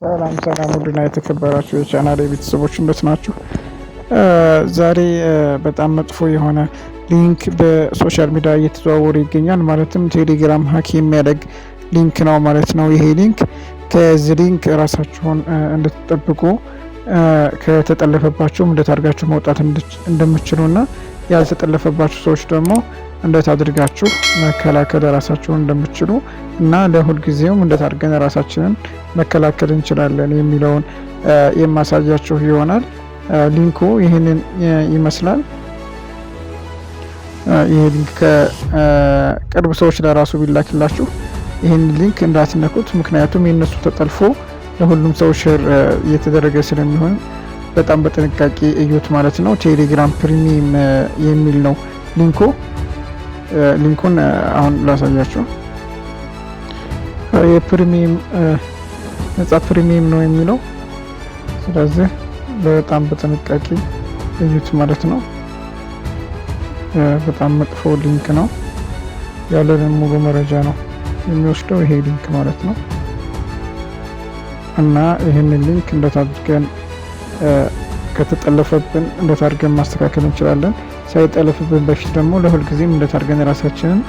ሰላም ውድና የተከበራችሁ የቻናሌ ቤተሰቦች እንዴት ናችሁ? ዛሬ በጣም መጥፎ የሆነ ሊንክ በሶሻል ሚዲያ እየተዘዋወረ ይገኛል። ማለትም ቴሌግራም ሀክ የሚያደርግ ሊንክ ነው ማለት ነው። ይሄ ሊንክ ከዚህ ሊንክ ራሳችሁን እንድትጠብቁ ከተጠለፈባችሁም እንዴት አድርጋችሁ መውጣት እንደምትችሉና ያልተጠለፈባችሁ ሰዎች ደግሞ እንዴት አድርጋችሁ መከላከል ራሳችሁን እንደምትችሉ እና ለሁል ጊዜውም እንዴት አድርገን ራሳችንን መከላከል እንችላለን የሚለውን የማሳያችሁ ይሆናል። ሊንኩ ይህንን ይመስላል። ይሄ ሊንክ ከቅርብ ሰዎች ለራሱ ቢላክላችሁ ይህን ሊንክ እንዳትነኩት፣ ምክንያቱም የነሱ ተጠልፎ ለሁሉም ሰው ሼር እየተደረገ ስለሚሆን በጣም በጥንቃቄ እዩት ማለት ነው። ቴሌግራም ፕሪሚየም የሚል ነው ሊንኩ። ሊንኩን አሁን ላሳያችሁ። የፕሪሚየም ነጻ ፕሪሚየም ነው የሚለው። ስለዚህ በጣም በጥንቃቄ እዩት ማለት ነው። በጣም መጥፎ ሊንክ ነው። ያለንን ሙሉ መረጃ ነው የሚወስደው ይሄ ሊንክ ማለት ነው። እና ይህንን ሊንክ እንዴት አድርገን ከተጠለፈብን እንዴት አድርገን ማስተካከል እንችላለን፣ ሳይጠለፍብን በፊት ደግሞ ለሁልጊዜም እንዴት አድርገን ራሳችንን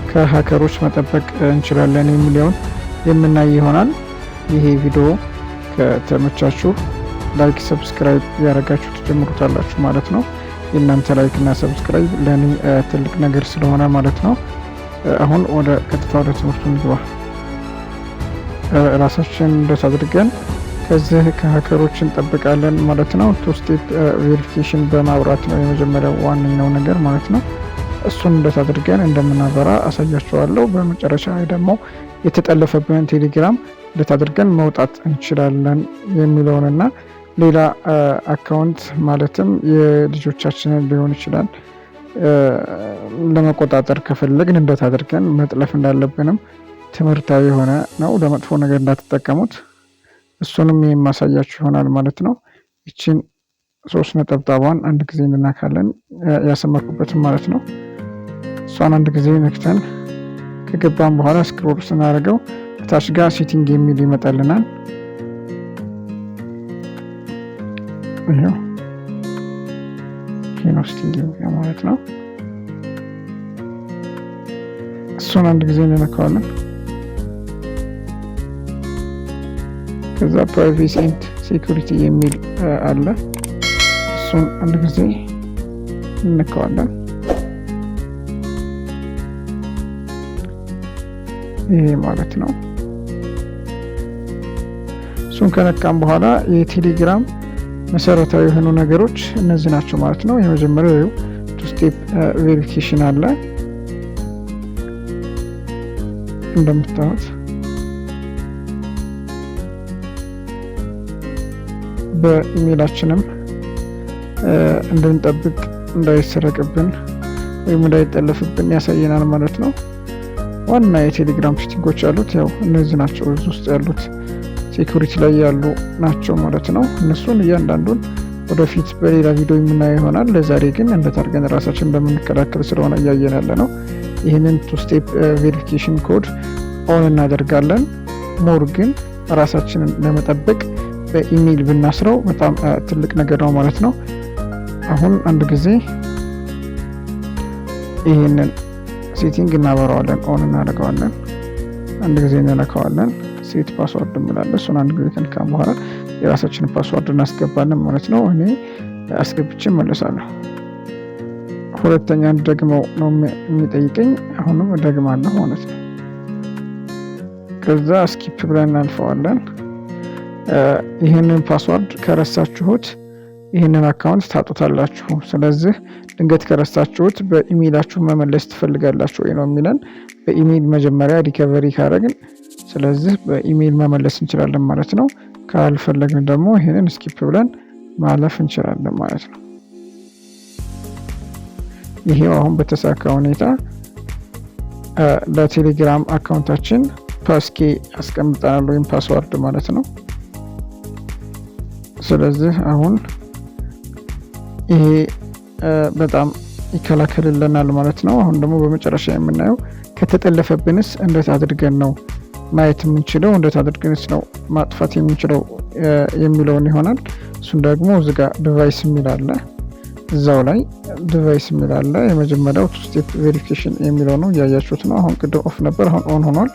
ከሀከሮች መጠበቅ እንችላለን የሚለውን የምናይ ይሆናል። ይሄ ቪዲዮ ከተመቻችሁ ላይክ፣ ሰብስክራይብ ያደረጋችሁ ትጀምሩታላችሁ ማለት ነው። የእናንተ ላይክ እና ሰብስክራይብ ለእኔ ትልቅ ነገር ስለሆነ ማለት ነው። አሁን ወደ ቀጥታ ወደ ትምህርቱ እንግባ። ራሳችን እንዴት አድርገን ከዚህ ከሀከሮች እንጠብቃለን ማለት ነው። ቱ ስቴፕ ቬሪፊኬሽን በማብራት ነው የመጀመሪያው ዋነኛው ነገር ማለት ነው። እሱን እንዴት አድርገን እንደምናበራ አሳያችኋለሁ። በመጨረሻ ደግሞ የተጠለፈብንን ቴሌግራም እንዴት አድርገን መውጣት እንችላለን የሚለውንና ሌላ አካውንት ማለትም የልጆቻችንን ሊሆን ይችላል ለመቆጣጠር ከፈለግን እንዴት አድርገን መጥለፍ እንዳለብንም ትምህርታዊ የሆነ ነው። ለመጥፎ ነገር እንዳትጠቀሙት እሱንም የማሳያችሁ ይሆናል ማለት ነው። ይችን 3 ነጠብጣቧን አንድ ጊዜ እንነካለን፣ ያሰመርኩበትም ማለት ነው። እሷን አንድ ጊዜ ነክተን ከገባን በኋላ ስክሮል ስናደርገው ታች ጋር ሴቲንግ የሚል ይመጣልናል። ይሄው ሴቲንግ ማለት ነው። እሱን አንድ ጊዜ እንነካዋለን። ከዛ ፕራይቬሲ ኤንድ ሴኩሪቲ የሚል አለ። እሱን አንድ ጊዜ እንነካዋለን። ይሄ ማለት ነው። እሱን ከነካም በኋላ የቴሌግራም መሰረታዊ የሆኑ ነገሮች እነዚህ ናቸው ማለት ነው። የመጀመሪያው ቱ ስቴፕ ቬሪፊኬሽን አለ እንደምታዩት። በኢሜይላችንም እንድንጠብቅ እንዳይሰረቅብን ወይም እንዳይጠለፍብን ያሳየናል ማለት ነው። ዋና የቴሌግራም ሴቲንጎች ያሉት ያው እነዚህ ናቸው። እዚህ ውስጥ ያሉት ሴኩሪቲ ላይ ያሉ ናቸው ማለት ነው። እነሱን እያንዳንዱን ወደፊት በሌላ ቪዲዮ የምናየው ይሆናል። ለዛሬ ግን እንዴት አድርገን ራሳችን እንደምንከላከል ስለሆነ እያየን ያለ ነው። ይህንን ቱ ስቴፕ ቬሪፊኬሽን ኮድ ኦን እናደርጋለን። ሞር ግን ራሳችንን ለመጠበቅ በኢሜይል ብናስረው በጣም ትልቅ ነገር ነው ማለት ነው። አሁን አንድ ጊዜ ይህንን ሴቲንግ እናበራዋለን፣ ኦን እናደርገዋለን። አንድ ጊዜ እንነካዋለን። ሴት ፓስወርድ እንላለን። እሱን አንድ ጊዜ ከነካን በኋላ የራሳችንን ፓስወርድ እናስገባለን ማለት ነው። እኔ አስገብቼ እመለሳለሁ። ሁለተኛ ደግመው ነው የሚጠይቀኝ። አሁንም ደግማለሁ ማለት ነው። ከዛ ስኪፕ ብለን እናልፈዋለን። ይህንን ፓስወርድ ከረሳችሁት ይህንን አካውንት ታጡታላችሁ። ስለዚህ ድንገት ከረሳችሁት በኢሜይላችሁ መመለስ ትፈልጋላችሁ ወይ ነው የሚለን። በኢሜይል መጀመሪያ ሪከቨሪ ካረግን ስለዚህ በኢሜይል መመለስ እንችላለን ማለት ነው። ካልፈለግን ደግሞ ይህንን ስኪፕ ብለን ማለፍ እንችላለን ማለት ነው። ይሄው አሁን በተሳካ ሁኔታ ለቴሌግራም አካውንታችን ፓስኬ አስቀምጠናል ወይም ፓስዋርድ ማለት ነው። ስለዚህ አሁን ይሄ በጣም ይከላከልልናል ማለት ነው። አሁን ደግሞ በመጨረሻ የምናየው ከተጠለፈብንስ እንዴት አድርገን ነው ማየት የምንችለው እንዴት አድርገንስ ነው ማጥፋት የምንችለው የሚለውን ይሆናል። እሱን ደግሞ እዚህ ጋር ዲቫይስ የሚል አለ። እዛው ላይ ዲቫይስ የሚል አለ። የመጀመሪያው ቱ ስቴፕ ቬሪፊኬሽን የሚለው ነው፣ እያያችሁት ነው። አሁን ቅድም ኦፍ ነበር፣ አሁን ኦን ሆኗል።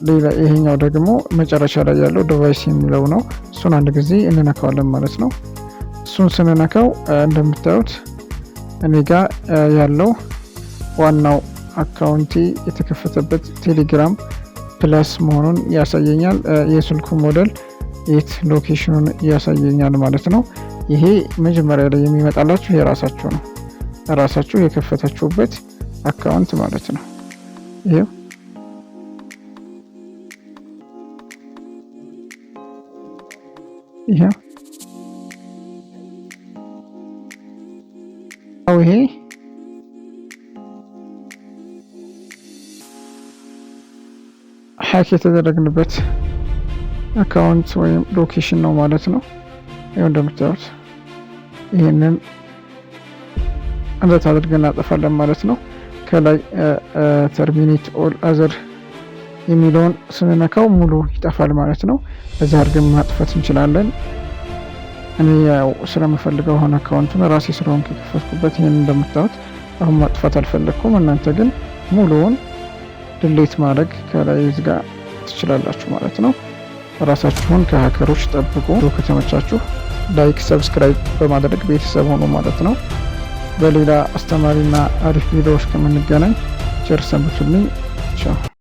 ሌላ ይሄኛው ደግሞ መጨረሻ ላይ ያለው ዲቫይስ የሚለው ነው። እሱን አንድ ጊዜ እንነካዋለን ማለት ነው። እሱን ስንነካው እንደምታዩት እኔ ጋር ያለው ዋናው አካውንቴ የተከፈተበት ቴሌግራም ፕለስ መሆኑን ያሳየኛል። የስልኩ ሞዴል የት ሎኬሽኑን ያሳየኛል ማለት ነው። ይሄ መጀመሪያ ላይ የሚመጣላችሁ የራሳችሁ ነው፣ ራሳችሁ የከፈታችሁበት አካውንት ማለት ነው። ይሄ ይሄ ሀክ የተደረግንበት አካውንት ወይም ሎኬሽን ነው ማለት ነው። ይሄው እንደምታዩት ይሄንን እንዴት አድርገን እናጠፋለን ማለት ነው። ከላይ ተርሚኔት ኦል አዘር የሚለውን ስንነካው ሙሉ ይጠፋል ማለት ነው። በዛ አድርገን ማጥፋት እንችላለን። እኔ ያው ስለምፈልገው ሆነ አካውንቱን ራሴ ስለሆንኩ የከፈትኩበት ይሄን እንደምታዩት አሁን ማጥፋት አልፈለኩም። እናንተ ግን ሙሉውን ድሌት ማድረግ ከላይ እዚህ ጋር ትችላላችሁ ማለት ነው። ራሳችሁን ከሀከሮች ጠብቁ። ከተመቻችሁ ላይክ፣ ሰብስክራይብ በማድረግ ቤተሰብ ሆኑ ማለት ነው። በሌላ አስተማሪና አሪፍ ቪዲዮዎች ከምንገናኝ ቸር ሰንብቱልኝ። ቻው።